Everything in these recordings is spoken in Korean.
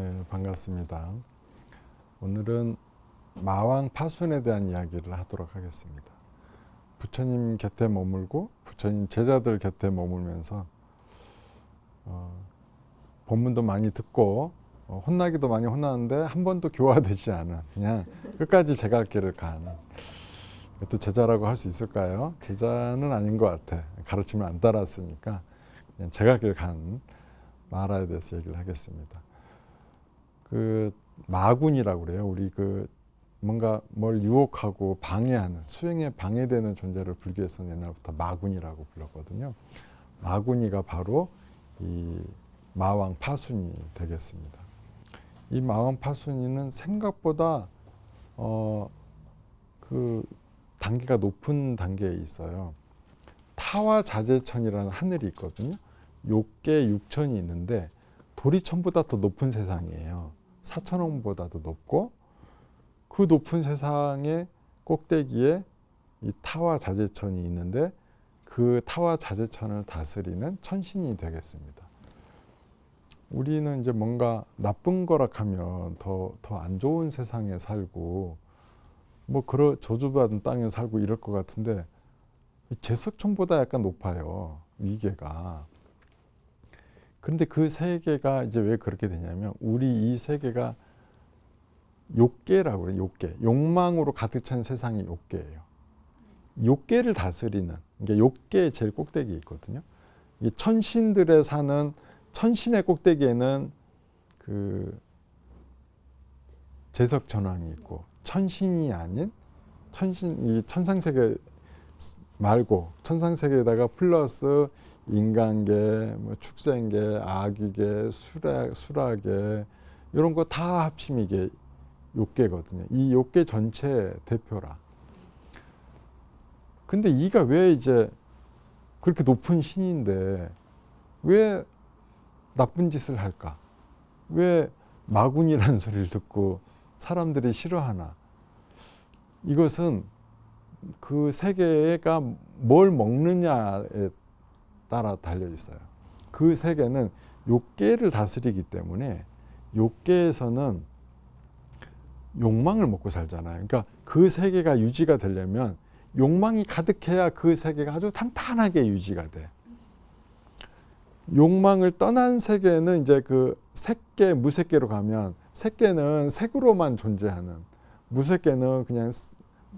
네, 반갑습니다. 오늘은 마왕 파순에 대한 이야기를 하도록 하겠습니다. 부처님 곁에 머물고 부처님 제자들 곁에 머물면서 법문도 많이 듣고 혼나기도 많이 혼나는데 한 번도 교화되지 않은, 그냥 끝까지 제 갈 길을 간, 또 제자라고 할 수 있을까요? 제자는 아닌 것 같아. 가르침을 안 따랐으니까 그냥 제 갈 길을 간 마라에 대해서 얘기를 하겠습니다. 그 마군이라고 그래요. 우리 뭔가 뭘 유혹하고 방해하는, 수행에 방해되는 존재를 불교에서는 옛날부터 마군이라고 불렀거든요. 마군이가 바로 이 마왕 파순이 되겠습니다. 이 마왕 파순이는 생각보다 그 단계가 높은 단계에 있어요. 타와자재천이라는 하늘이 있거든요. 욕계 육천이 있는데 도리천보다 더 높은 세상이에요. 사천원보다도 높고, 그 높은 세상의 꼭대기에 이 타와자재천이 있는데 그 타와자재천을 다스리는 천신이 되겠습니다. 우리는 이제 뭔가 나쁜 거라 하면 더 안 좋은 세상에 살고 저주받은 땅에 살고 이럴 것 같은데, 제석천보다 약간 높아요, 위계가. 그런데 그 세계가 이제 왜 그렇게 되냐면, 우리 이 세계가 욕계라고 그래요. 욕계. 욕망으로 가득 찬 세상이 욕계예요. 욕계를 다스리는, 그러니까 욕계의 제일 꼭대기에 있거든요. 이 천신들에 사는 천신의 꼭대기에는 그 제석천왕이 있고, 천신이 아닌 천신, 이 천상세계 말고 천상세계에다가 플러스 인간계, 축생계, 아귀계, 수라계, 이런 거 다 합치면 이게 욕계거든요. 이 욕계 전체 대표라. 근데 이가 왜 이제 그렇게 높은 신인데 왜 나쁜 짓을 할까? 왜 마군이라는 소리를 듣고 사람들이 싫어하나? 이것은 그 세계가 뭘 먹느냐에 따라 달려 있어요. 그 세계는 욕계를 다스리기 때문에, 욕계에서는 욕망을 먹고 살잖아요. 그러니까 그 세계가 유지가 되려면 욕망이 가득해야 그 세계가 아주 탄탄하게 유지가 돼. 욕망을 떠난 세계는 이제 그 색계, 무색계로 가면, 색계는 색으로만 존재하는, 무색계는 그냥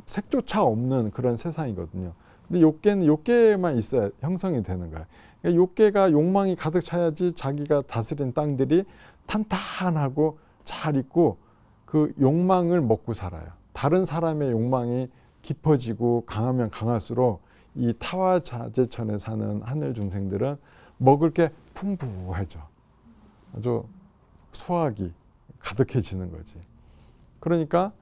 색조차 없는 그런 세상이거든요. 근데 욕계는 욕계만 있어야 형성이 되는 거야. 그러니까 욕계가 욕망이 가득 차야지 자기가 다스린 땅들이 탄탄하고 잘 있고 그 욕망을 먹고 살아요. 다른 사람의 욕망이 깊어지고 강하면 강할수록 이 타와자재천에 사는 하늘 중생들은 먹을 게 풍부해져. 아주 수확이 가득해지는 거지. 그러니까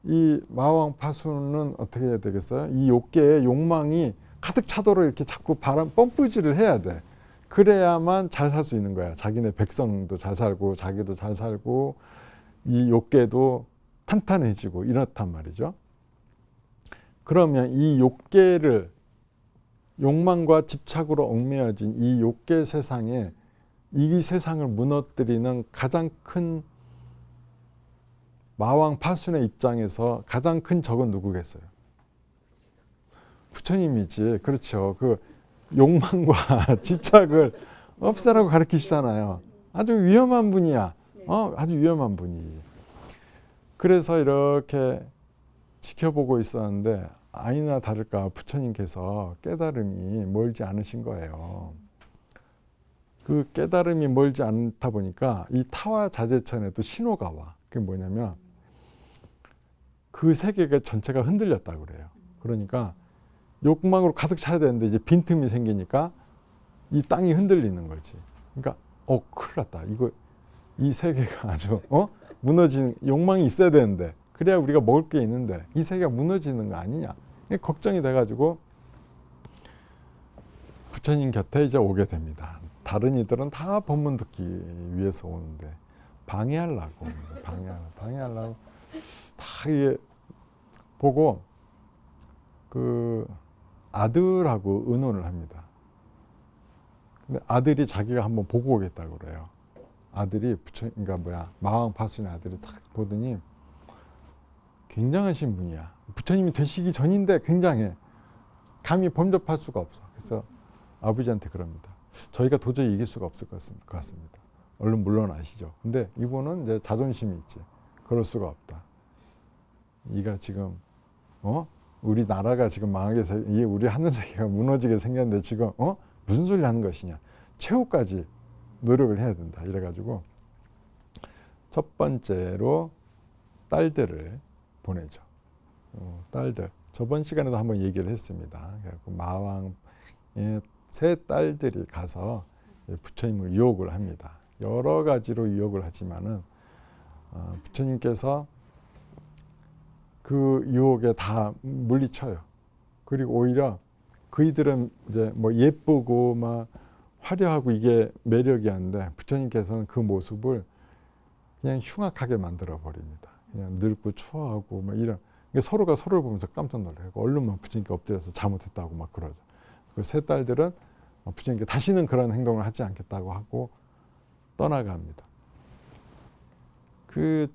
이 마왕 파수는 어떻게 해야 되겠어요? 이 욕계에 욕망이 가득 차도록 이렇게 자꾸 펌프질을 해야 돼. 그래야만 잘 살 수 있는 거야. 자기네 백성도 잘 살고 자기도 잘 살고 이 욕계도 탄탄해지고 이렇단 말이죠. 그러면 이 욕계를, 욕망과 집착으로 얽매여진 이 욕계 세상에, 이 세상을 무너뜨리는 가장 큰 마왕 파순의 입장에서 가장 큰 적은 누구겠어요? 부처님이지. 그렇죠. 그 욕망과 집착을 없애라고 가르치시잖아요. 아주 위험한 분이야. 아주 위험한 분이. 그래서 이렇게 지켜보고 있었는데 아니나 다를까 부처님께서 깨달음이 멀지 않으신 거예요. 그 깨달음이 멀지 않다 보니까 이 타와자재천에도 신호가 와. 그게 뭐냐면 그 세계가 전체가 흔들렸다고 그래요. 그러니까 욕망으로 가득 차야 되는데 이제 빈틈이 생기니까 이 땅이 흔들리는 거지. 그러니까 큰일 났다. 이 세계가 아주 무너지는, 욕망이 있어야 되는데, 그래야 우리가 먹을 게 있는데 이 세계가 무너지는 거 아니냐. 걱정이 돼가지고 부처님 곁에 이제 오게 됩니다. 다른 이들은 다 법문 듣기 위해서 오는데 방해하려고 다 이게 보고 그 아들하고 의논을 합니다. 근데 아들이 자기가 한번 보고 오겠다고 그래요. 아들이 마왕파순의 아들이 딱 보더니 굉장하신 분이야. 부처님이 되시기 전인데 굉장해. 감히 범접할 수가 없어. 그래서 아버지한테 그럽니다. 저희가 도저히 이길 수가 없을 것 같습니다. 얼른 물러나시죠. 근데 이분은 이제 자존심이 있지. 그럴 수가 없다. 이가 지금 우리 나라가 지금 망하게 우리 하늘세계가 무너지게 생겼는데 지금 무슨 소리를 하는 것이냐. 최후까지 노력을 해야 된다. 이래가지고 첫 번째로 딸들을 보내죠. 딸들. 저번 시간에도 한번 얘기를 했습니다. 그래서 마왕의 세 딸들이 가서 부처님을 유혹을 합니다. 여러 가지로 유혹을 하지만은 부처님께서 그 유혹에 다 물리쳐요. 그리고 오히려 그이들은 이제 뭐 예쁘고 막 화려하고 이게 매력이 한데 부처님께서는 그 모습을 그냥 흉악하게 만들어 버립니다. 그냥 늙고 추하고 막 이런. 서로가 서로를 보면서 깜짝 놀라고 얼른 막 부처님께 엎드려서 잘못했다고 막 그러죠. 그 세 딸들은 부처님께 다시는 그런 행동을 하지 않겠다고 하고 떠나갑니다. 그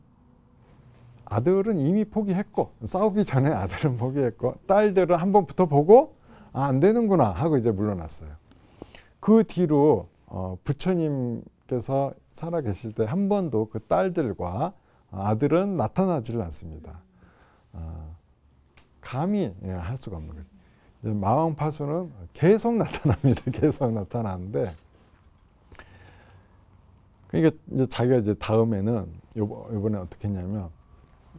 아들은 이미 포기했고 싸우기 전에 아들은 포기했고 딸들은 한번 붙어보고 안 되는구나 하고 이제 물러났어요. 그 뒤로 부처님께서 살아계실 때 한 번도 그 딸들과 아들은 나타나지를 않습니다. 감히 할 수가 없는 거죠. 마왕파수는 계속 나타납니다. 계속 나타나는데 그러니까 이제 자기가 이제 다음에는 이번에 어떻게 했냐면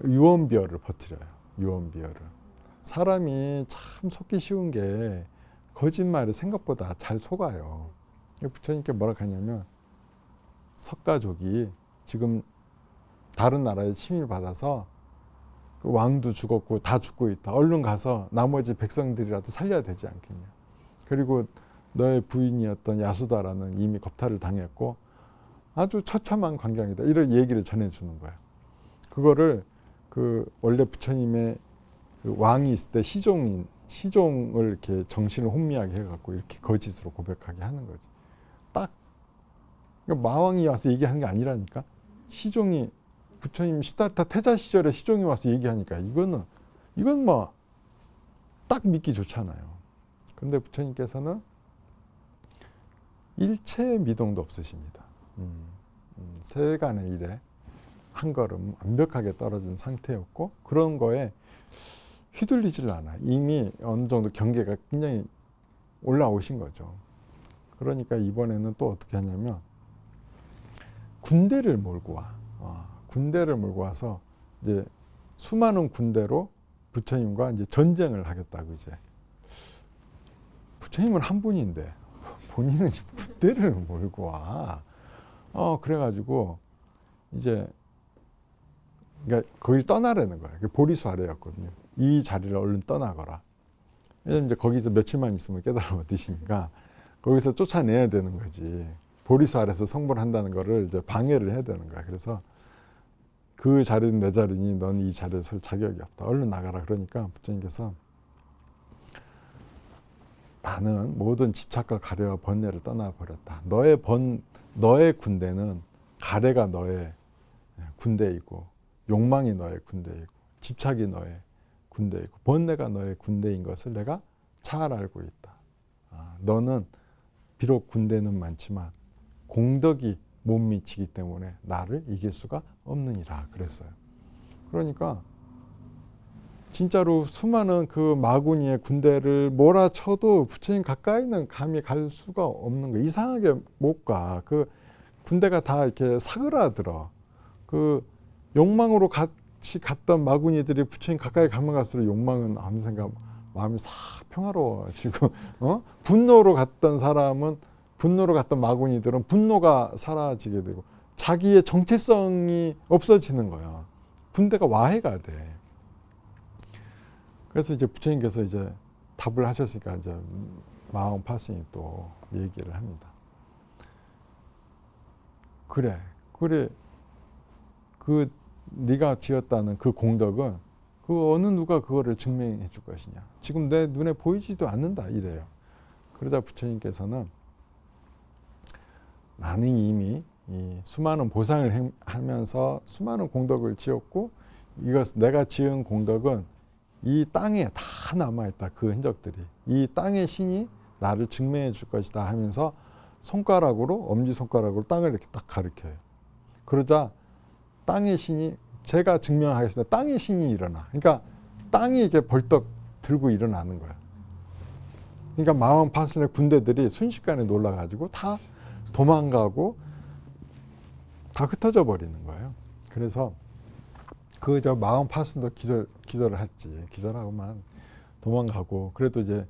유언비어를 퍼뜨려요. 유언비어를. 사람이 참 속기 쉬운 게 거짓말이 생각보다 잘 속아요. 부처님께 뭐라 하냐면 석가족이 지금 다른 나라에 침입을 받아서 그 왕도 죽었고 다 죽고 있다. 얼른 가서 나머지 백성들이라도 살려야 되지 않겠냐. 그리고 너의 부인이었던 야수다라는 이미 겁탈을 당했고 아주 처참한 광경이다. 이런 얘기를 전해주는 거예요. 그거를 그 원래 부처님의 그 왕이 있을 때 시종을 이렇게 정신을 혼미하게 해갖고 이렇게 거짓으로 고백하게 하는 거지. 딱 그러니까 마왕이 와서 얘기하는 게 아니라니까. 시종이 부처님 시다타 태자 시절에 시종이 와서 얘기하니까 이건 뭐 딱 믿기 좋잖아요. 그런데 부처님께서는 일체의 미동도 없으십니다. 세간의 일에 한 걸음 완벽하게 떨어진 상태였고 그런 거에 휘둘리질 않아. 이미 어느 정도 경계가 굉장히 올라오신 거죠. 그러니까 이번에는 또 어떻게 하냐면 군대를 몰고 와. 군대를 몰고 와서 이제 수많은 군대로 부처님과 이제 전쟁을 하겠다고 이제. 부처님은 한 분인데 본인은 군대를 몰고 와. 그래가지고 이제 그러니까 거길 떠나라는 거야. 보리수 아래였거든요. 이 자리를 얼른 떠나거라. 왜냐면 이제 거기서 며칠만 있으면 깨달음 얻으시니까 거기서 쫓아내야 되는 거지. 보리수 아래서 성불을 한다는 거를 이제 방해를 해야 되는 거야. 그래서 그 자리는 내 자리니 넌 이 자리에 설 자격이 없다. 얼른 나가라. 그러니까 부처님께서 나는 모든 집착과 가래와 번뇌를 떠나버렸다. 너의 군대는 가래가 너의 군대이고 욕망이 너의 군대이고 집착이 너의 군대이고 번뇌가 너의 군대인 것을 내가 잘 알고 있다. 너는 비록 군대는 많지만 공덕이 못 미치기 때문에 나를 이길 수가 없느니라 그랬어요. 그러니까 진짜로 수많은 그 마구니의 군대를 몰아쳐도 부처님 가까이는 감히 갈 수가 없는 거예요. 이상하게 못 가. 그 군대가 다 이렇게 사그라들어. 그 욕망으로 같이 갔던 마구니들이 부처님 가까이 가면 갈수록 욕망은 어느샌가 마음이 싹 평화로워지고 분노로 갔던 사람은 분노로 갔던 마구니들은 분노가 사라지게 되고 자기의 정체성이 없어지는 거야. 군대가 와해가 돼. 그래서 이제 부처님께서 이제 답을 하셨으니까 이제 마왕파스니 또 얘기를 합니다. 그래 그 네가 지었다는 그 공덕은 그 어느 누가 그거를 증명해 줄 것이냐. 지금 내 눈에 보이지도 않는다 이래요. 그러자 부처님께서는 나는 이미 이 수많은 보상을 하면서 수많은 공덕을 지었고 이것 내가 지은 공덕은 이 땅에 다 남아있다. 그 흔적들이. 이 땅의 신이 나를 증명해 줄 것이다 하면서 손가락으로 엄지손가락으로 땅을 이렇게 딱 가리켜요. 그러자 땅의 신이 제가 증명하겠습니다. 땅의 신이 일어나. 그러니까 땅이 이렇게 벌떡 들고 일어나는 거야. 그러니까 마왕 파순의 군대들이 순식간에 놀라가지고 다 도망가고 다 흩어져 버리는 거예요. 그래서 그 저 마왕 파순도 기절을 했지. 기절하고만 도망가고 그래도 이제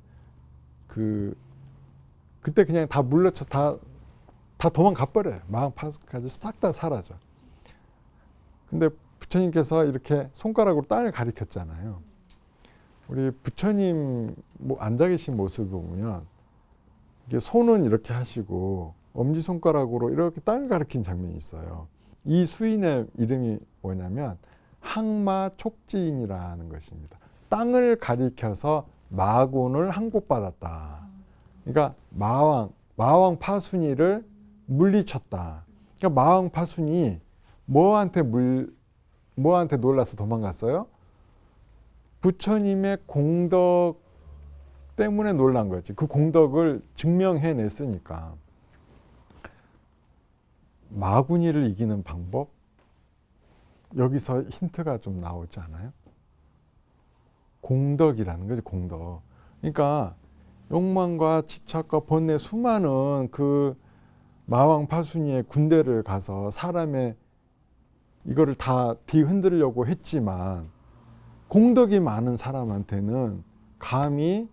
그때 그냥 다 물러쳐 다 도망가 버려요. 마왕 파순까지 싹 다 사라져. 근데 부처님께서 이렇게 손가락으로 땅을 가리켰잖아요. 우리 부처님 앉아 계신 모습을 보면 이게 손은 이렇게 하시고 엄지손가락으로 이렇게 땅을 가리킨 장면이 있어요. 이 수인의 이름이 뭐냐면 항마촉지인이라는 것입니다. 땅을 가리켜서 마군을 항복받았다. 그러니까 마왕 파순이를 물리쳤다. 그러니까 마왕 파순이 뭐한테 놀라서 도망갔어요? 부처님의 공덕 때문에 놀란 거지. 그 공덕을 증명해냈으니까. 마구니를 이기는 방법? 여기서 힌트가 좀 나오지 않아요? 공덕이라는 거지, 공덕. 그러니까 욕망과 집착과 번뇌 수많은 그 마왕 파순이의 군대를 가서 사람의 이거를 다 뒤흔들려고 했지만 공덕이 많은 사람한테는 감히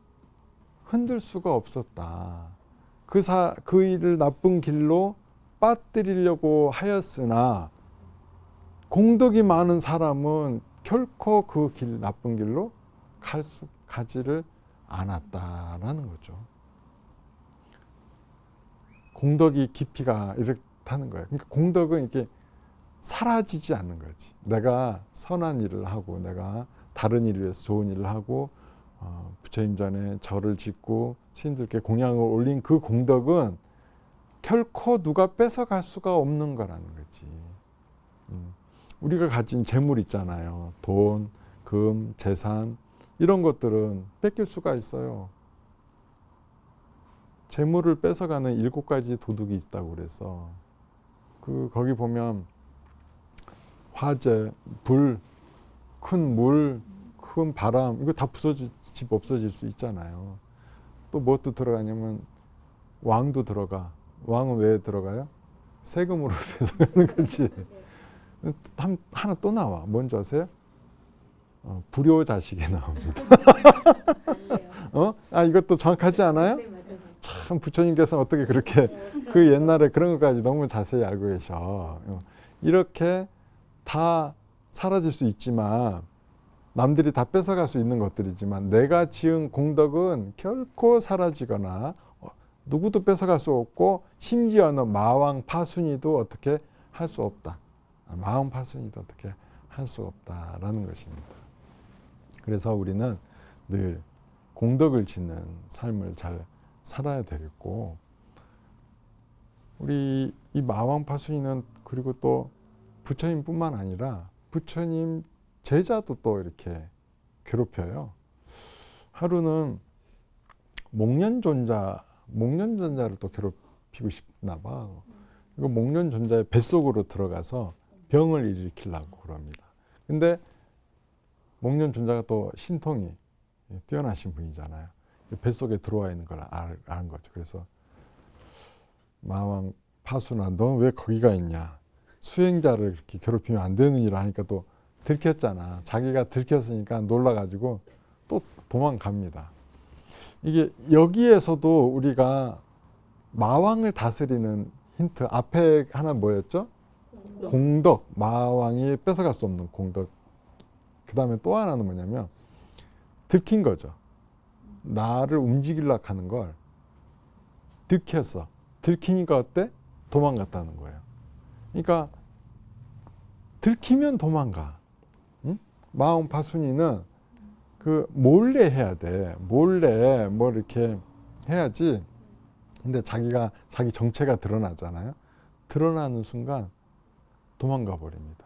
흔들 수가 없었다. 그 일을 나쁜 길로 빠뜨리려고 하였으나 공덕이 많은 사람은 결코 그 나쁜 길로 가지를 않았다라는 거죠. 공덕이 깊이가 이렇다는 거예요. 그러니까 공덕은 이렇게 사라지지 않는 거지. 내가 선한 일을 하고 내가 다른 일을 위해서 좋은 일을 하고 부처님 전에 절을 짓고 스님들께 공양을 올린 그 공덕은 결코 누가 뺏어갈 수가 없는 거라는 거지. 우리가 가진 재물 있잖아요. 돈, 금, 재산 이런 것들은 뺏길 수가 있어요. 재물을 뺏어가는 7가지 도둑이 있다고 그래서 거기 보면 화재, 불, 큰 물, 큰 바람 이거 다 집 없어질 수 있잖아요. 또 무엇도 들어가냐면 왕도 들어가. 왕은 왜 들어가요? 세금으로 뺏어가는 거지. 하나 또 나와. 뭔지 아세요? 불효자식이 나옵니다. 이것도 정확하지 않아요? 네, 맞아요. 참 부처님께서는 어떻게 그렇게 그 옛날에 그런 것까지 너무 자세히 알고 계셔. 이렇게 다 사라질 수 있지만 남들이 다 뺏어갈 수 있는 것들이지만 내가 지은 공덕은 결코 사라지거나 누구도 뺏어갈 수 없고 심지어는 마왕 파순이도 어떻게 할 수 없다. 마왕 파순이도 어떻게 할 수 없다라는 것입니다. 그래서 우리는 늘 공덕을 짓는 삶을 잘 살아야 되겠고 우리 이 마왕 파순이는 그리고 또 부처님뿐만 아니라 부처님 제자도 또 이렇게 괴롭혀요. 하루는 목련존자를 또 괴롭히고 싶나 봐. 이거 목련존자의 뱃속으로 들어가서 병을 일으키려고 그럽니다. 근데 목련존자가 또 신통이 뛰어나신 분이잖아요. 뱃속에 들어와 있는 걸 아는 거죠. 그래서 마왕 파순아, 너 왜 거기가 있냐? 수행자를 이렇게 괴롭히면 안 되는 일을 하니까 또 들켰잖아. 자기가 들켰으니까 놀라가지고 또 도망갑니다. 이게 여기에서도 우리가 마왕을 다스리는 힌트 앞에 하나 뭐였죠? 공덕. 마왕이 뺏어갈 수 없는 공덕. 그 다음에 또 하나는 뭐냐면 들킨 거죠. 나를 움직이려고 하는 걸 들켰어. 들키니까 어때? 도망갔다는 거예요. 그러니까 들키면 도망가. 응? 마왕 파순이는 몰래 해야 돼. 몰래 이렇게 해야지. 근데 자기 정체가 드러나잖아요. 드러나는 순간 도망가 버립니다.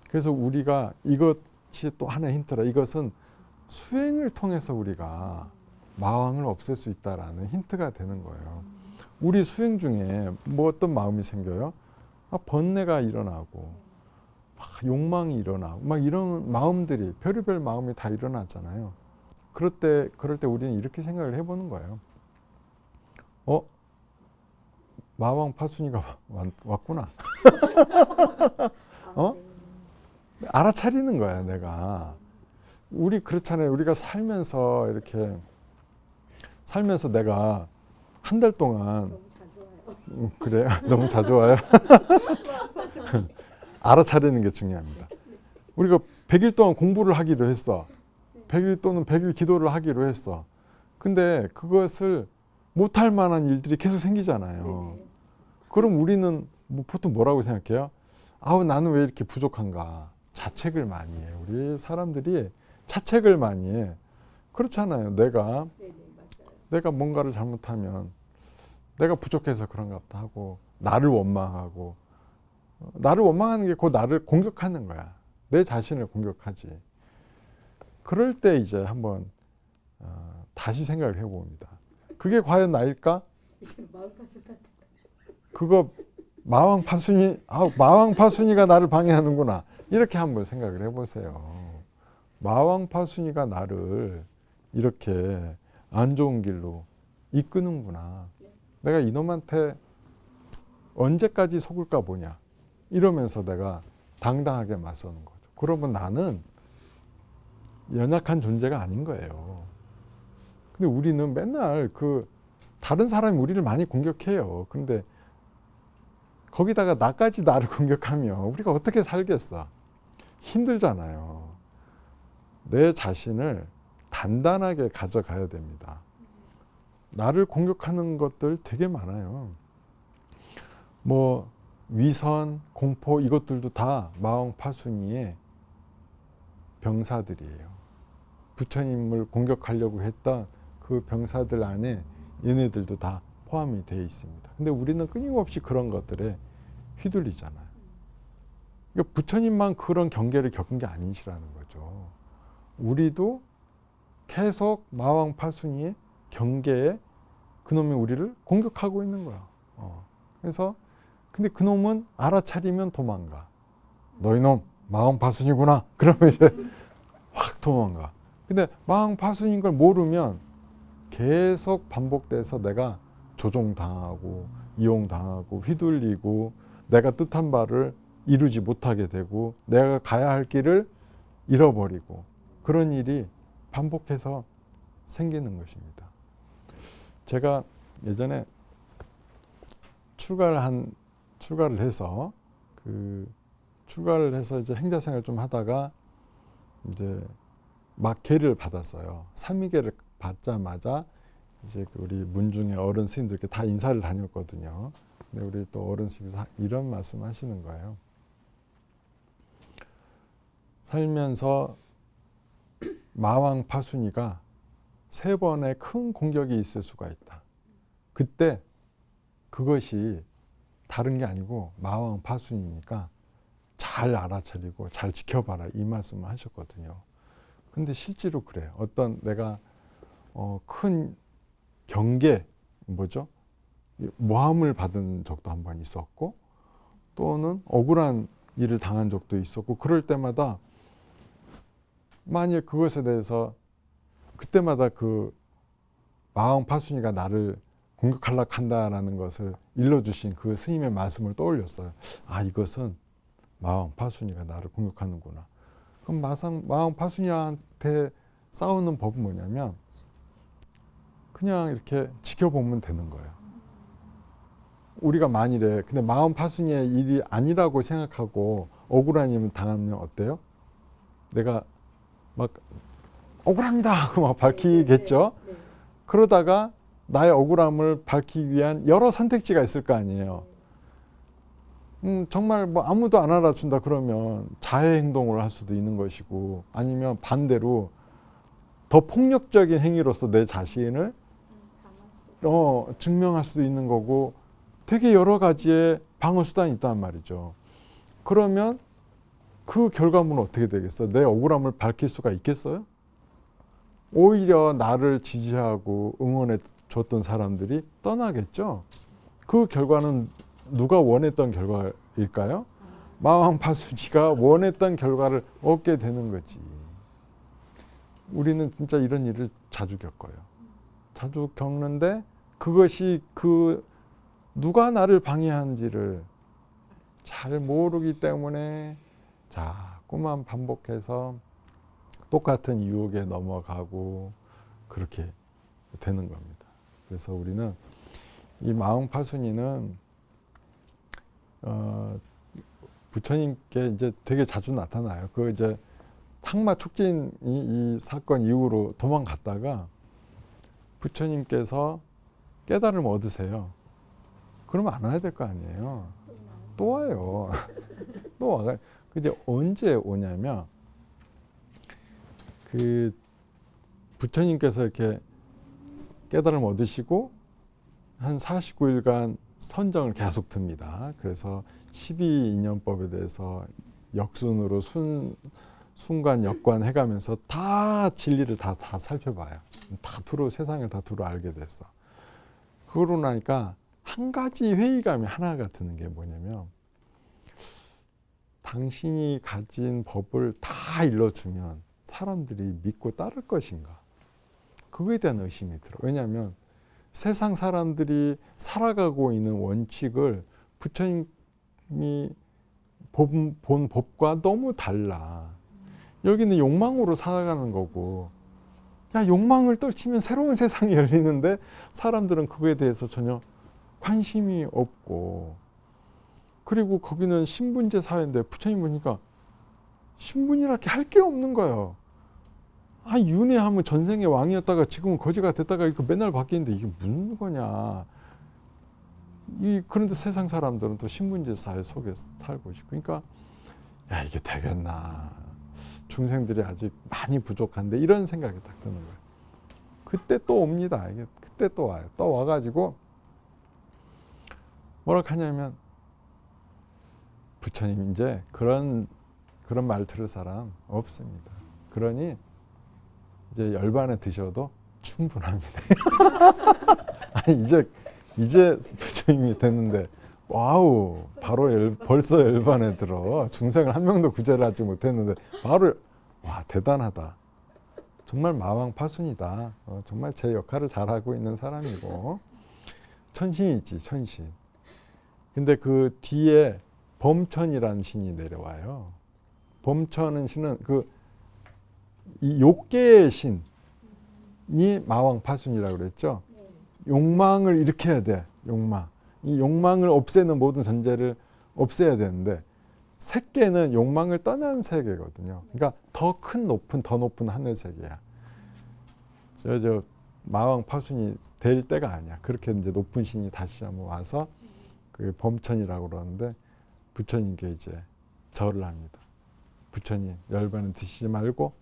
그래서 우리가 이것이 또 하나의 힌트라. 이것은 수행을 통해서 우리가 마왕을 없앨 수 있다라는 힌트가 되는 거예요. 우리 수행 중에 뭐 어떤 마음이 생겨요? 번뇌가 일어나고 막 욕망이 일어나고 막 이런 마음들이 별의별 마음이 다 일어나잖아요. 그럴 때 우리는 이렇게 생각을 해보는 거예요. 마왕 파순이가 왔구나. 알아차리는 거야, 내가. 우리 그렇잖아요. 우리가 살면서 이렇게 살면서 내가 한 달 동안 너무 자주 와요. 그래요? 너무 자주 와요? 알아차리는 게 중요합니다. 우리가 100일 동안 공부를 하기로 했어. 100일 또는 100일 기도를 하기로 했어. 근데 그것을 못할 만한 일들이 계속 생기잖아요. 그럼 우리는 보통 뭐라고 생각해요? 나는 왜 이렇게 부족한가? 자책을 많이 해. 우리 사람들이 자책을 많이 해. 그렇잖아요. 내가 뭔가를 잘못하면 내가 부족해서 그런가 보다 하고 나를 원망하고 나를 원망하는 게 곧 나를 공격하는 거야. 내 자신을 공격하지. 그럴 때 이제 한번 다시 생각을 해봅니다. 그게 과연 나일까? 이제 마음까지 그거 마왕 파순이가 나를 방해하는구나. 이렇게 한번 생각을 해보세요. 마왕 파순이가 나를 이렇게 안 좋은 길로 이끄는구나. 내가 이놈한테 언제까지 속을까 보냐. 이러면서 내가 당당하게 맞서는 거죠. 그러면 나는 연약한 존재가 아닌 거예요. 근데 우리는 맨날 다른 사람이 우리를 많이 공격해요. 그런데 거기다가 나까지 나를 공격하면 우리가 어떻게 살겠어? 힘들잖아요. 내 자신을 단단하게 가져가야 됩니다. 나를 공격하는 것들 되게 많아요. 뭐 위선, 공포 이것들도 다 마왕 파순이의 병사들이에요. 부처님을 공격하려고 했던 그 병사들 안에 얘네들도 다 포함이 되어 있습니다. 근데 우리는 끊임없이 그런 것들에 휘둘리잖아요. 그러니까 부처님만 그런 경계를 겪은 게 아니시라는 거죠. 우리도 계속 마왕 파순이의 경계에 그놈이 우리를 공격하고 있는 거야. 그래서 근데 그놈은 알아차리면 도망가. 너희놈 마왕 파순이구나. 그러면 이제 확 도망가. 근데 마왕 파순인 걸 모르면 계속 반복돼서 내가 조종당하고 이용당하고 휘둘리고 내가 뜻한 바를 이루지 못하게 되고 내가 가야 할 길을 잃어버리고 그런 일이 반복해서 생기는 것입니다. 제가 예전에 출가를 해서 이제 행자생활 좀 하다가 이제 막 계를 받았어요. 삼위계를 받자마자 이제 우리 문중의 어른 스님들께 다 인사를 다녔거든요. 근데 우리 또 어른 스님이 이런 말씀 하시는 거예요. 살면서 마왕 파순이가 3번의 큰 공격이 있을 수가 있다. 그때 그것이 다른 게 아니고 마왕 파순이니까 잘 알아차리고 잘 지켜봐라 이 말씀을 하셨거든요. 근데 실제로 그래요. 어떤 내가 큰 경계 모함을 받은 적도 한 번 있었고 또는 억울한 일을 당한 적도 있었고 그럴 때마다 만일 그것에 대해서 그때마다 그 마왕 파순이가 나를 공격하려고 한다라는 것을 일러주신 그 스님의 말씀을 떠올렸어요. 이것은 마왕 파순이가 나를 공격하는구나. 그럼 마왕 파순이한테 싸우는 법은 뭐냐면 그냥 이렇게 지켜보면 되는 거예요. 우리가 만일에 근데 마왕 파순이의 일이 아니라고 생각하고 억울한 일을 당하면 어때요? 내가 막 억울합니다 하고 막 밝히겠죠. 그러다가 나의 억울함을 밝히기 위한 여러 선택지가 있을 거 아니에요. 정말 뭐 아무도 안 알아준다 그러면 자해 행동을 할 수도 있는 것이고 아니면 반대로 더 폭력적인 행위로서 내 자신을 증명할 수도 있는 거고 되게 여러 가지의 방어 수단이 있단 말이죠. 그러면 그 결과물은 어떻게 되겠어? 내 억울함을 밝힐 수가 있겠어요? 오히려 나를 지지하고 응원해 줬던 사람들이 떠나겠죠. 그 결과는 누가 원했던 결과일까요? 마왕파수지가 원했던 결과를 얻게 되는 거지. 우리는 진짜 이런 일을 자주 겪어요. 자주 겪는데 그것이 누가 나를 방해한지를 잘 모르기 때문에 자꾸만 반복해서 똑같은 유혹에 넘어가고 그렇게 되는 겁니다. 그래서 우리는 이 마왕파순이는 부처님께 이제 되게 자주 나타나요. 그 이제 탕마 촉진 이 사건 이후로 도망갔다가 부처님께서 깨달음 얻으세요. 그러면 안 와야 될 거 아니에요. 또 와요. 또 와가. 이제 언제 오냐면 그 부처님께서 이렇게 깨달음 얻으시고 한 49일간 선정을 계속 듭니다. 그래서 12인연법에 대해서 역순으로 순관, 역관 해가면서 다 진리를 다 살펴봐요. 다 세상을 다 두루 알게 됐어. 그러고 나니까 한 가지 회의감이 하나가 드는 게 뭐냐면 당신이 가진 법을 다 일러주면 사람들이 믿고 따를 것인가? 그거에 대한 의심이 들어. 왜냐하면 세상 사람들이 살아가고 있는 원칙을 부처님이 본 법과 너무 달라. 여기는 욕망으로 살아가는 거고, 야, 욕망을 떨치면 새로운 세상이 열리는데 사람들은 그거에 대해서 전혀 관심이 없고, 그리고 거기는 신분제 사회인데 부처님 보니까 신분이랄 게 할 게 없는 거예요. 윤회하면 전생에 왕이었다가 지금은 거지가 됐다가 이거 맨날 바뀌는데 이게 무슨 거냐. 그런데 세상 사람들은 또 신분제 사회 속에 살고 있고, 그러니까 야, 이게 되겠나. 중생들이 아직 많이 부족한데 이런 생각이 딱 드는 거예요. 그때 또 옵니다. 이게 그때 또 와요. 또 와가지고 뭐라 하냐면 부처님 이제 그런 말 들을 사람 없습니다. 그러니 이제 열반에 드셔도 충분합니다. 아니 이제 부처님이 됐는데 와우 바로 벌써 열반에 들어. 중생을 한 명도 구제를 하지 못했는데 바로 와 대단하다. 정말 마왕파순이다. 정말 제 역할을 잘하고 있는 사람이고 천신이지 천신. 근데 그 뒤에 범천이라는 신이 내려와요. 범천은 신은 이 욕계의 신이 마왕파순이라고 그랬죠. 욕망을 일으켜야 돼. 욕망. 이 욕망을 없애는 모든 전제를 없애야 되는데 색계는 욕망을 떠난 세계거든요. 그러니까 더 높은 하늘 세계야. 저 마왕파순이 될 때가 아니야. 그렇게 이제 높은 신이 다시 한번 와서 그 범천이라고 그러는데 부처님께 이제 절을 합니다. 부처님 열반은 드시지 말고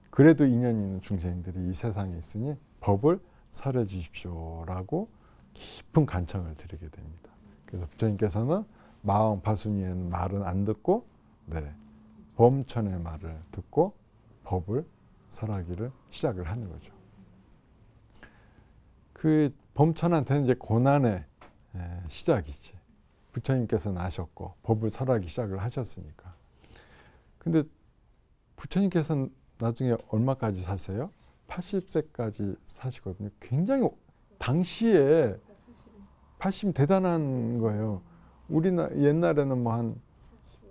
그래도 인연 있는 중생들이 이 세상에 있으니 법을 설해 주십시오라고 깊은 간청을 드리게 됩니다. 그래서 부처님께서는 마왕파순이의 말은 안 듣고 범천의 말을 듣고 법을 설하기를 시작을 하는 거죠. 그 범천한테는 이제 고난의 시작이지. 부처님께서는 아셨고 법을 설하기 시작을 하셨으니까. 근데 부처님께서는 나중에 얼마까지 사세요? 80세까지 사시거든요. 굉장히 당시에 80 대단한 거예요. 옛날에는 뭐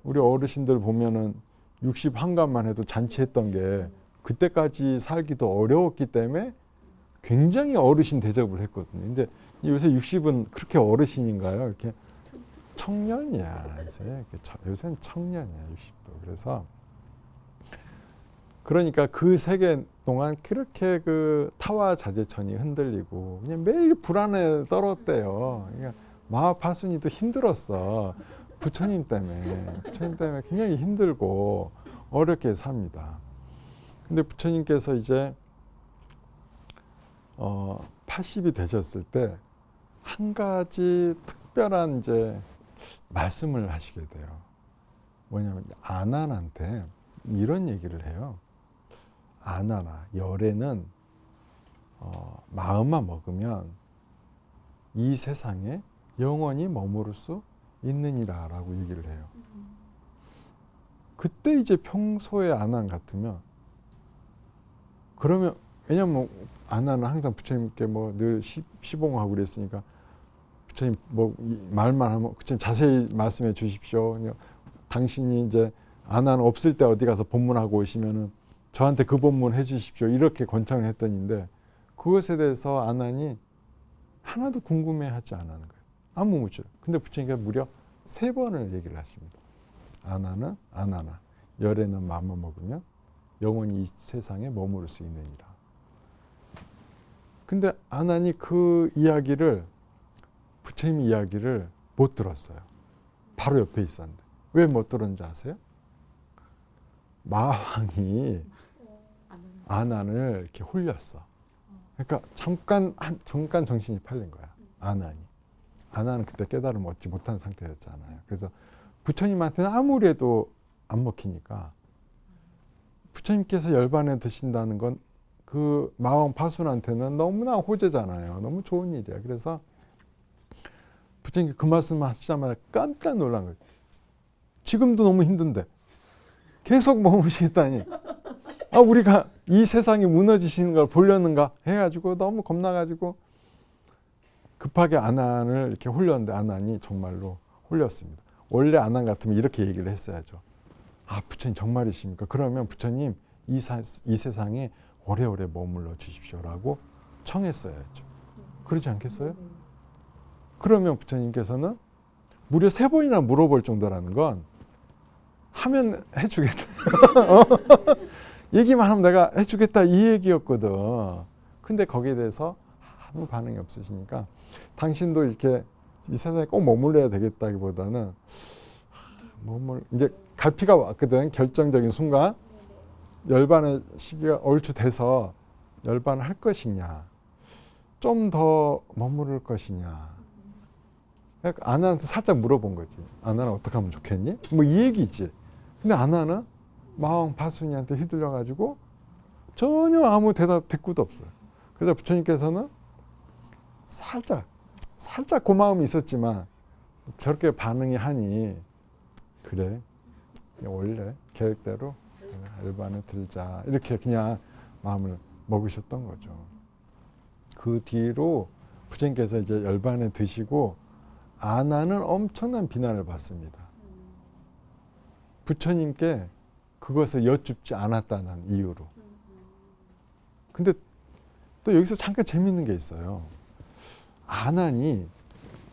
우리 어르신들 보면은 60 한갑만 해도 잔치했던 게 그때까지 살기도 어려웠기 때문에 굉장히 어르신 대접을 했거든요. 근데 요새 60은 그렇게 어르신인가요? 이렇게 청년이야. 요새는 청년이야, 60도. 그래서 그러니까 그 세계 동안 그렇게 그 타화자재천이 흔들리고 그냥 매일 불안에 떨었대요. 그러니까 마하파순이도 힘들었어. 부처님 때문에 굉장히 힘들고 어렵게 삽니다. 근데 부처님께서 이제 80이 되셨을 때 한 가지 특별한 이제 말씀을 하시게 돼요. 뭐냐면 아난한테 이런 얘기를 해요. 아나나 열에는 마음만 먹으면 이 세상에 영원히 머무를 수 있느니라라고 얘기를 해요. 그때 이제 평소에 아난 같으면 그러면 왜냐면 아나는 항상 부처님께 뭐 늘 시봉하고 그랬으니까 부처님 뭐 말만 하면 부처님 자세히 말씀해 주십시오. 당신이 이제 아나는 없을 때 어디 가서 법문하고 오시면은 저한테 그 법문 해주십시오. 이렇게 권청을 했더니인데 그것에 대해서 아난이 하나도 궁금해하지 않는 거예요. 아무 묻죠. 근데 부처님께서 무려 3번을 얘기를 하십니다. 아나는 아나나 열에는 마음만 먹으면 영원히 이 세상에 머무를 수 있느니라. 근데 아난이 그 이야기를 부처님 이야기를 못 들었어요. 바로 옆에 있었는데 왜 못 들었는지 아세요? 마왕이 아난을 이렇게 홀렸어. 그러니까 잠깐 정신이 팔린 거야. 아난은 그때 깨달음을 얻지 못한 상태였잖아요. 그래서 부처님한테는 아무리 해도 안 먹히니까 부처님께서 열반에 드신다는 건 그 마왕 파순한테는 너무나 호재잖아요. 너무 좋은 일이야. 그래서 부처님께 그 말씀을 하시자마자 깜짝 놀란 거예요. 지금도 너무 힘든데 계속 머무시겠다니 우리가 이 세상이 무너지시는 걸 보려는가 해가지고 너무 겁나가지고 급하게 아난을 이렇게 홀렸는데 아난이 정말로 홀렸습니다. 원래 아난 같으면 이렇게 얘기를 했어야죠. 부처님 정말이십니까? 그러면 부처님 이 세상에 오래오래 머물러 주십시오라고 청했어야죠. 그러지 않겠어요? 그러면 부처님께서는 무려 3번이나 물어볼 정도라는 건 하면 해주겠다. 얘기만 하면 내가 해주겠다 이 얘기였거든. 근데 거기에 대해서 아무 반응이 없으시니까 당신도 이렇게 이 세상에 꼭 머물러야 되겠다기보다는 이제 갈피가 왔거든. 결정적인 순간 열반의 시기가 얼추 돼서 열반을 할 것이냐 좀 더 머무를 것이냐 아나한테 살짝 물어본 거지. 아나는 어떻게 하면 좋겠니? 뭐 이 얘기지. 근데 아나는 마왕 파순이한테 휘둘려가지고 전혀 아무 대꾸도 없어요. 그래서 부처님께서는 살짝 고마움이 있었지만 저렇게 반응이 하니 그래 원래 계획대로 열반에 들자 이렇게 그냥 마음을 먹으셨던 거죠. 그 뒤로 부처님께서 이제 열반에 드시고 아나는 엄청난 비난을 받습니다. 부처님께 그것을 여쭙지 않았다는 이유로. 근데 또 여기서 잠깐 재밌는 게 있어요. 아난이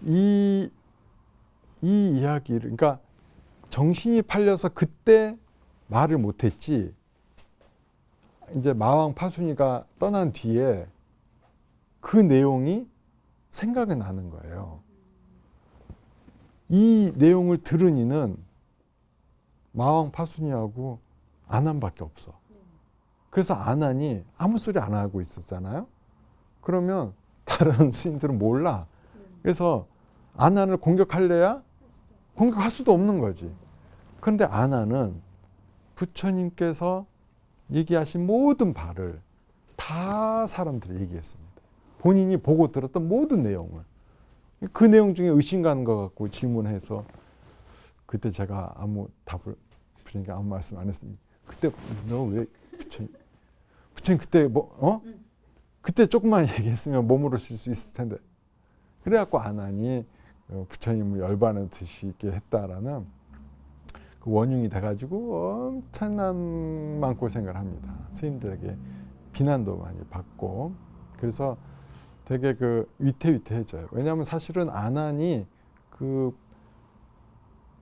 이 이야기를 그러니까 정신이 팔려서 그때 말을 못했지. 이제 마왕 파순이가 떠난 뒤에 그 내용이 생각이 나는 거예요. 이 내용을 들은 이는 마왕 파순이하고 아난밖에 없어. 그래서 아난이 아무 소리 안 하고 있었잖아요. 그러면 다른 스님들은 몰라. 그래서 아난을 공격할래야 공격할 수도 없는 거지. 그런데 아난은 부처님께서 얘기하신 모든 바를 다 사람들이 얘기했습니다. 본인이 보고 들었던 모든 내용을. 그 내용 중에 의심 가는 것 같고 질문해서 그때 제가 아무 답을 부처님께 아무 말씀 안 했습니다. 그때 너 왜 부처님 그때 그때 조금만 얘기했으면 머무를 수 있을 텐데. 그래갖고 아난이 부처님을 열반에 드시게 했다라는 그 원흉이 돼가지고 엄청난 마음고생을 합니다. 스님들에게 비난도 많이 받고. 그래서 되게 그 위태위태해져요. 왜냐하면 사실은 아난이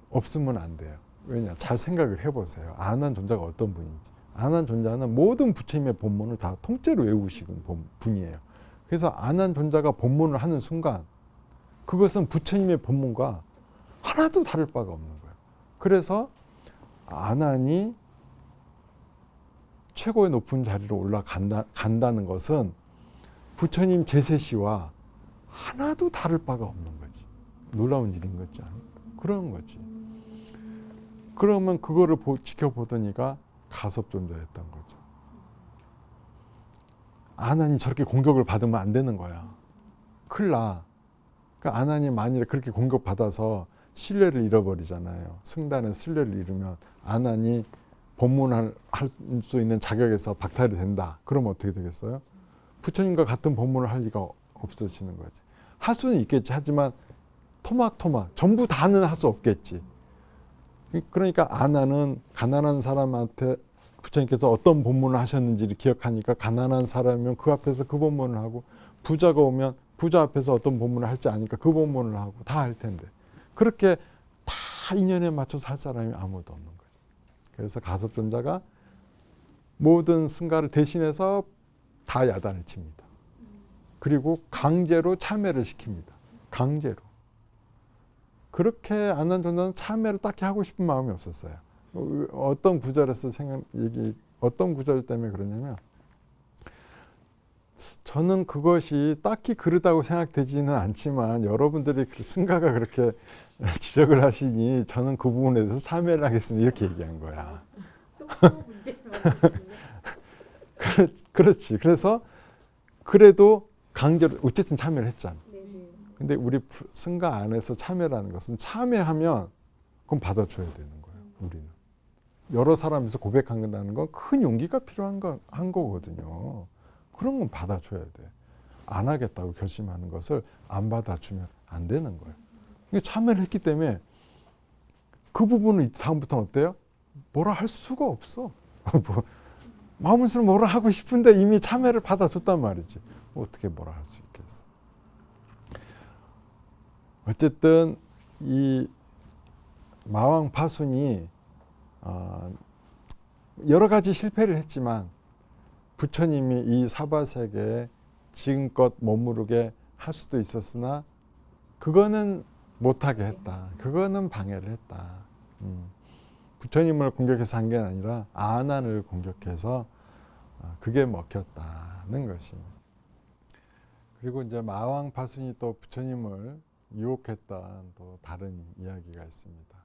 없으면 안 돼요. 왜냐? 잘 생각을 해보세요. 아난 존자가 어떤 분인지. 아난 존자는 모든 부처님의 본문을 다 통째로 외우시는 분이에요. 그래서 아난 존자가 본문을 하는 순간 그것은 부처님의 본문과 하나도 다를 바가 없는 거예요. 그래서 아난이 최고의 높은 자리로 올라간다는 것은 부처님 제세시와 하나도 다를 바가 없는 거지. 놀라운 일인 거지 않아요? 그런 거지. 그러면 그거를 지켜보더니가 가섭존자였던 거죠. 아난이 저렇게 공격을 받으면 안 되는 거야. 큰일 나. 그러니까 아난이 만일에 그렇게 공격받아서 신뢰를 잃어버리잖아요. 승단의 신뢰를 잃으면 아난이 법문할 수 있는 자격에서 박탈이 된다. 그러면 어떻게 되겠어요? 부처님과 같은 법문을 할 리가 없어지는 거지. 할 수는 있겠지. 하지만 토막토막 전부 다는 할 수 없겠지. 그러니까 아난은 가난한 사람한테 부처님께서 어떤 법문을 하셨는지를 기억하니까 가난한 사람이면 그 앞에서 그 법문을 하고, 부자가 오면 부자 앞에서 어떤 법문을 할지 아니까 그 법문을 하고 다 할 텐데, 그렇게 다 인연에 맞춰서 할 사람이 아무도 없는 거예요. 그래서 가섭존자가 모든 승가를 대신해서 다 야단을 칩니다. 그리고 강제로 참회를 시킵니다. 강제로. 그렇게 아난존자는 참회를 딱히 하고 싶은 마음이 없었어요. 어떤 구절에서 어떤 구절 때문에 그러냐면, 저는 그것이 딱히 그러다고 생각되지는 않지만 여러분들이 승가가 그렇게 지적을 하시니 저는 그 부분에 대해서 참회를 하겠습니다. 이렇게 얘기한 거야. 또 문제를 만드시네요. 그렇지. 그래서 그래도 강제로 어쨌든 참여를 했잖아. 네네. 근데 우리 승가 안에서 참여라는 것은 참여하면 그건 받아줘야 되는 거예요. 우리는. 여러 사람에서 고백한다는 건 큰 용기가 필요한 한 거거든요. 그런 건 받아줘야 돼. 안 하겠다고 결심하는 것을 안 받아주면 안 되는 거예요. 이게 참여를 했기 때문에 그 부분은 다음부터는 어때요? 뭐라 할 수가 없어. 마음으로 뭐라 하고 싶은데 이미 참여를 받아줬단 말이지. 어떻게 뭐라 할 수 있겠어. 어쨌든 이 마왕 파순이 여러 가지 실패를 했지만 부처님이 이 사바세계에 지금껏 머무르게 할 수도 있었으나 그거는 못하게 했다. 그거는 방해를 했다. 부처님을 공격해서 한 게 아니라 아난을 공격해서 그게 먹혔다는 것입니다. 그리고 이제 마왕 파순이 또 부처님을 유혹했던 또 다른 이야기가 있습니다.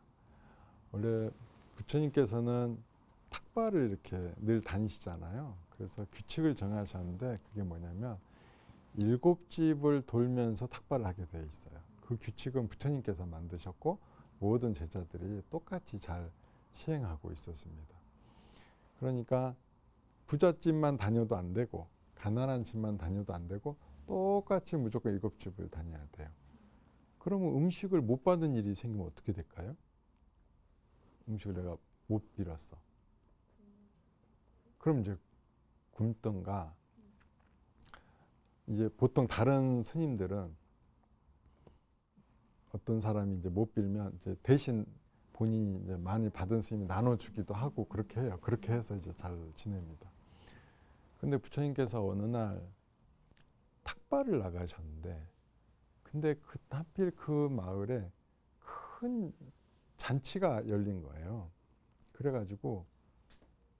원래 부처님께서는 탁발을 이렇게 늘 다니시잖아요. 그래서 규칙을 정하셨는데 그게 뭐냐면 7집을 돌면서 탁발을 하게 돼 있어요. 그 규칙은 부처님께서 만드셨고 모든 제자들이 똑같이 잘 시행하고 있었습니다. 그러니까 부잣집만 다녀도 안 되고 가난한 집만 다녀도 안 되고 똑같이 무조건 7집을 다녀야 돼요. 그러면 음식을 못 받은 일이 생기면 어떻게 될까요? 음식을 내가 못 빌었어. 그럼 이제 굶던가, 이제 보통 다른 스님들은 어떤 사람이 이제 못 빌면 이제 대신 본인이 이제 많이 받은 스님이 나눠주기도 하고 그렇게 해요. 그렇게 해서 이제 잘 지냅니다. 근데 부처님께서 어느 날 탁발을 나가셨는데, 근데 하필 그 마을에 큰 잔치가 열린 거예요. 그래가지고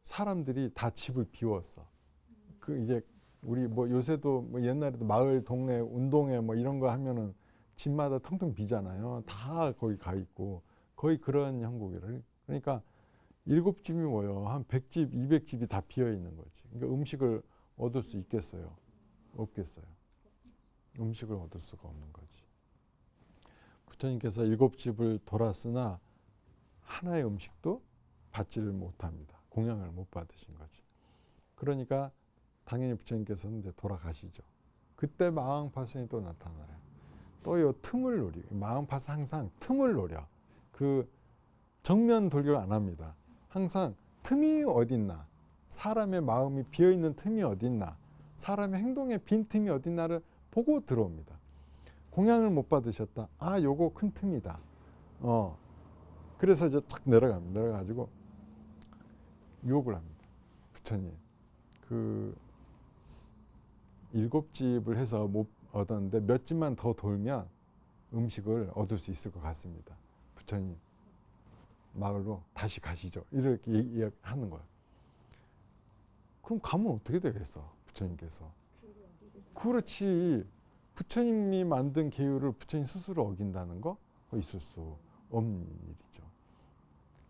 사람들이 다 집을 비웠어. 그 이제 우리 뭐 요새도 뭐 옛날에도 마을 동네 운동회 뭐 이런 거 하면은 집마다 텅텅 비잖아요. 다 거기 가 있고 거의 그런 형국이라. 그러니까 7집이 뭐요? 한 100집, 200집이 다 비어 있는 거지. 그러니까 음식을 얻을 수 있겠어요? 없겠어요. 음식을 얻을 수가 없는 거지. 부처님께서 7집을 돌았으나 하나의 음식도 받지를 못합니다. 공양을 못 받으신 거죠. 그러니까 당연히 부처님께서는 이제 돌아가시죠. 그때 마왕파순이 또 나타나요. 또 요 틈을 노리. 마왕파순 항상 틈을 노려. 그 정면 돌격을 안 합니다. 항상 틈이 어딨나, 사람의 마음이 비어있는 틈이 어딨나, 사람의 행동에 빈 틈이 어딨나를 보고 들어옵니다. 공양을 못 받으셨다. 아, 요거 큰 틈이다. 그래서 이제 탁 내려갑니다. 내려가지고 유혹을 합니다. 부처님, 그 7집을 해서 못 얻었는데 몇 집만 더 돌면 음식을 얻을 수 있을 것 같습니다. 부처님, 마을로 다시 가시죠. 이렇게 얘기하는 거예요. 그럼 가면 어떻게 되겠어? 부처님께서. 그렇지. 부처님이 만든 계율을 부처님 스스로 어긴다는 거 있을 수 없는 일이죠.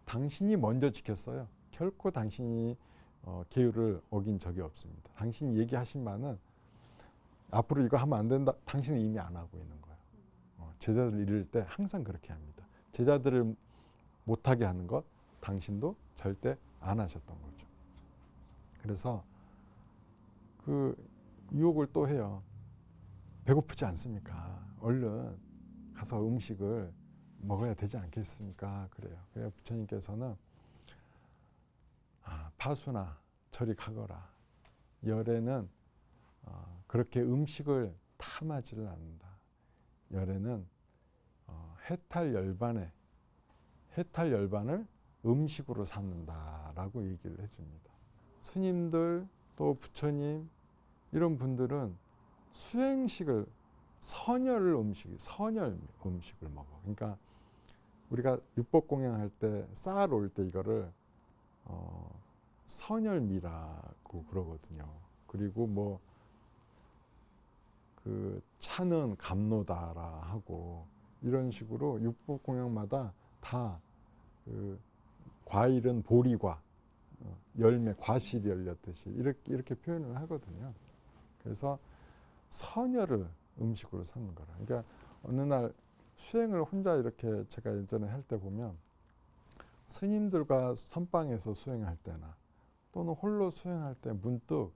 당신이 먼저 지켰어요. 결코 당신이 계율을 어긴 적이 없습니다. 당신이 얘기하신 바는 앞으로 이거 하면 안 된다. 당신은 이미 안 하고 있는 거예요. 제자들 이를 때 항상 그렇게 합니다. 제자들을 못하게 하는 것 당신도 절대 안 하셨던 거죠. 그래서 그 유혹을 또 해요. 배고프지 않습니까? 얼른 가서 음식을 먹어야 되지 않겠습니까? 그래요. 그래서 부처님께서는 파수나 저리 가거라. 열에는 그렇게 음식을 탐하지를 않는다. 열에는 해탈 열반을 음식으로 삼는다라고 얘기를 해줍니다. 스님들 또 부처님 이런 분들은 수행식을 선열 음식을 먹어. 그러니까 우리가 육법 공양할 때 쌀 올 때 이거를 선열미라고 그러거든요. 그리고 뭐 그 차는 감노다라 하고 이런 식으로 육법 공양마다 다 그 과일은 보리과 열매 과실이 열렸듯이 이렇게 표현을 하거든요. 그래서 선열을 음식으로 삼는 거라. 그러니까 어느 날 수행을 혼자 이렇게 제가 예전에 할 때 보면 스님들과 선방에서 수행할 때나 또는 홀로 수행할 때 문득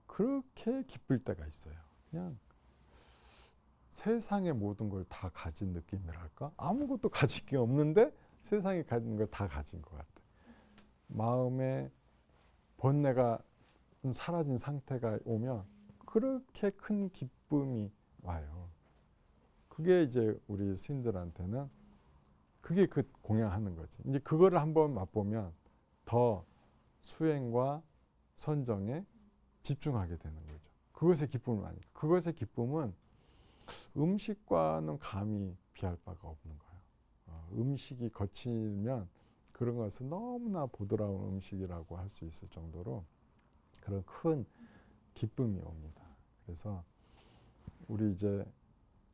그렇게 기쁠 때가 있어요. 그냥 세상의 모든 걸 다 가진 느낌이랄까? 아무것도 가진 게 없는데 세상에 가진 걸 다 가진 것 같아. 마음에 번뇌가 좀 사라진 상태가 오면 그렇게 큰 기쁨이 와요. 그게 이제 우리 스님들한테는 그게 그 공양하는 거지. 이제 그거를 한번 맛보면 더 수행과 선정에 집중하게 되는 거죠. 그것의 기쁨을 많이. 그것의 기쁨은 음식과는 감히 비할 바가 없는 거예요. 음식이 거치면 그런 것은 너무나 보드라운 음식이라고 할 수 있을 정도로 그런 큰 기쁨이 옵니다. 그래서 우리 이제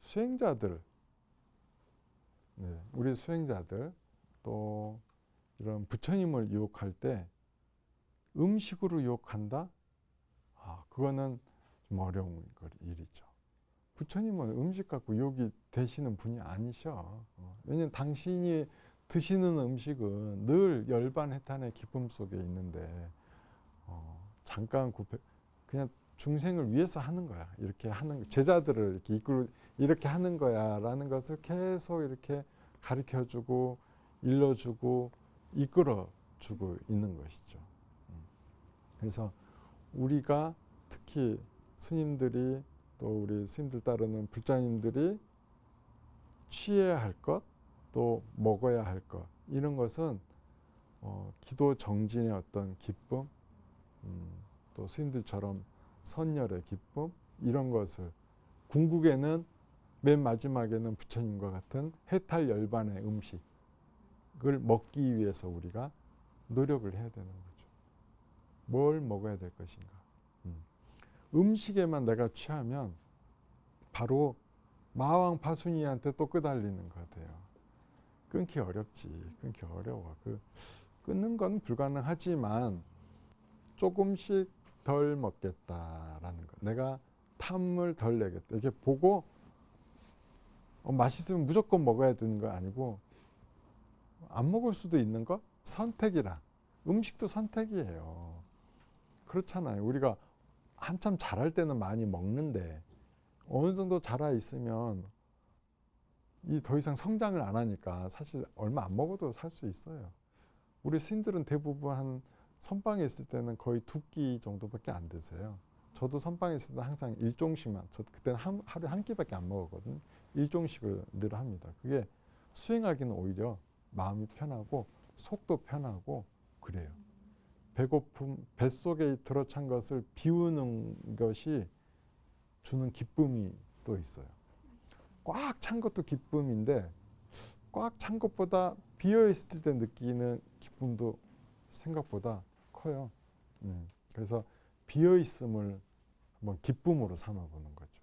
수행자들, 우리 수행자들 또 이런 부처님을 유혹할 때 음식으로 유혹한다? 그거는 좀 어려운 일이죠. 부처님은 음식 갖고 유혹이 되시는 분이 아니셔. 왜냐하면 당신이 드시는 음식은 늘 열반해탄의 기쁨 속에 있는데 잠깐 그냥 중생을 위해서 하는 거야. 이렇게 하는 제자들을 이렇게 이끌고 이렇게 하는 거야라는 것을 계속 이렇게 가르쳐주고 일러주고 이끌어주고 있는 것이죠. 그래서 우리가 특히 스님들이 또 우리 스님들 따르는 불자님들이 취해야 할 것, 또 먹어야 할 것, 이런 것은 기도 정진의 어떤 기쁨, 또 스님들처럼 선열의 기쁨, 이런 것을 궁극에는 맨 마지막에는 부처님과 같은 해탈 열반의 음식을 먹기 위해서 우리가 노력을 해야 되는 거죠. 뭘 먹어야 될 것인가. 음식에만 내가 취하면 바로 마왕 파순이한테 또 끄달리는 것 같아요. 끊기 어렵지. 끊기 어려워. 끊는 건 불가능하지만 조금씩 덜 먹겠다라는 것. 내가 탐을 덜 내겠다. 이렇게 보고 맛있으면 무조건 먹어야 되는 거 아니고 안 먹을 수도 있는 것? 선택이라. 음식도 선택이에요. 그렇잖아요. 우리가 한참 자랄 때는 많이 먹는데 어느 정도 자라 있으면 더 이상 성장을 안 하니까 사실 얼마 안 먹어도 살 수 있어요. 우리 스님들은 대부분 한 선방에 있을 때는 거의 2끼 정도밖에 안 드세요. 저도 선방에 있을 때 항상 일종씩만, 저 그때는 하루에 한 끼밖에 안 먹었거든요. 일종씩을 늘 합니다. 그게 수행하기는 오히려 마음이 편하고 속도 편하고 그래요. 배고픔, 뱃속에 들어찬 것을 비우는 것이 주는 기쁨이 또 있어요. 꽉 찬 것도 기쁨인데 꽉 찬 것보다 비어있을 때 느끼는 기쁨도 생각보다 커요. 그래서 비어있음을 한번 기쁨으로 삼아보는 거죠.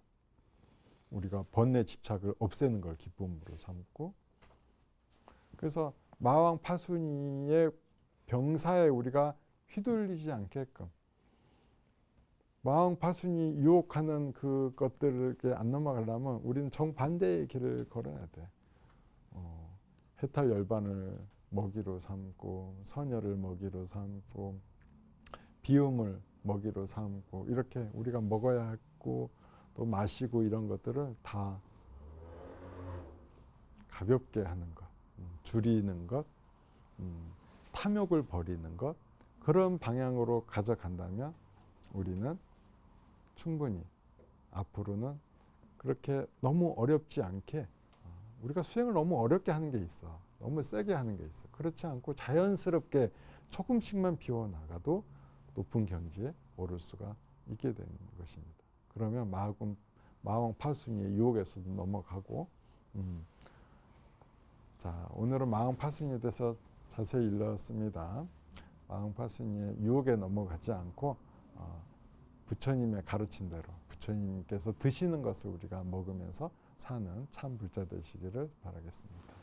우리가 번뇌 집착을 없애는 걸 기쁨으로 삼고, 그래서 마왕 파순이의 병사에 우리가 휘둘리지 않게끔, 마왕 파순이 유혹하는 그것들을 안 넘어가려면 우리는 정반대의 길을 걸어야 돼. 해탈 열반을 먹이로 삼고, 선열을 먹이로 삼고, 비음을 먹이로 삼고, 이렇게 우리가 먹어야 하고 또 마시고 이런 것들을 다 가볍게 하는 것, 줄이는 것, 탐욕을 버리는 것, 그런 방향으로 가져간다면 우리는 충분히 앞으로는 그렇게 너무 어렵지 않게, 우리가 수행을 너무 어렵게 하는 게 있어. 너무 세게 하는 게 있어. 그렇지 않고 자연스럽게 조금씩만 비워나가도 높은 경지에 오를 수가 있게 되는 것입니다. 그러면 마왕 파순이의 유혹에서도 넘어가고, 자, 오늘은 마왕 파순이에 대해서 자세히 일렀습니다. 마왕 파순이의 유혹에 넘어가지 않고 부처님의 가르친 대로 부처님께서 드시는 것을 우리가 먹으면서 사는 참 불자 되시기를 바라겠습니다.